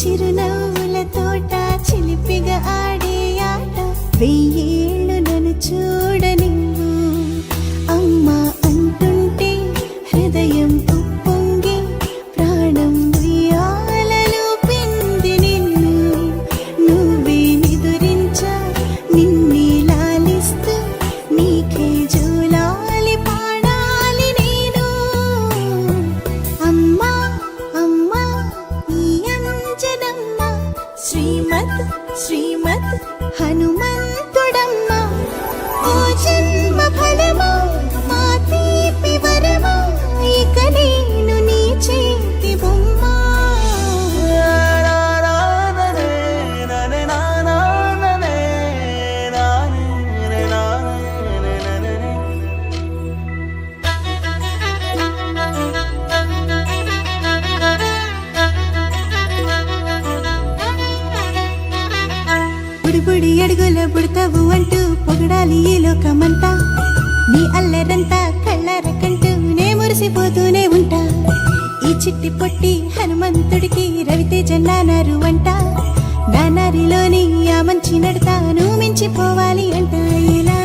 చిరునవ్వుల తోట చిలిపిగా ఆడే ఆట వెయ్యేళ్ళు నన్ను చూడనివ్వు అమ్మా అంటుంటే హృదయం ఉప్పొంగి ప్రాణం ఉయ్యాలలో పింది నిన్ను నువ్వే నిదురించా నిన్నే లాలిస్తూ నీకే జోలాలి పాడాలి నేను అమ్మా అమ్మా ఈ అంజనమ్మ శ్రీమత్ శ్రీమత్ హనుమంతుడమ్మ ఓ జన్మ ఫలమా మా తీపి వరమా ఇక నేను నీ చేతి బొమ్మ బుడి అడుగుల బుడతావు అంటూ పొగడాలి ఈ లోకమంతా నీ అల్లరంతా కళ్ళారకంటూ నే మురిసిపోతూనే ఉంటా ఈ చిట్టి పొట్టి హనుమంతుడికి రవితేజ నానారు అంట నానారిలోని ఆ మంచి నడతాను మించిపోవాలి అంట ఇలా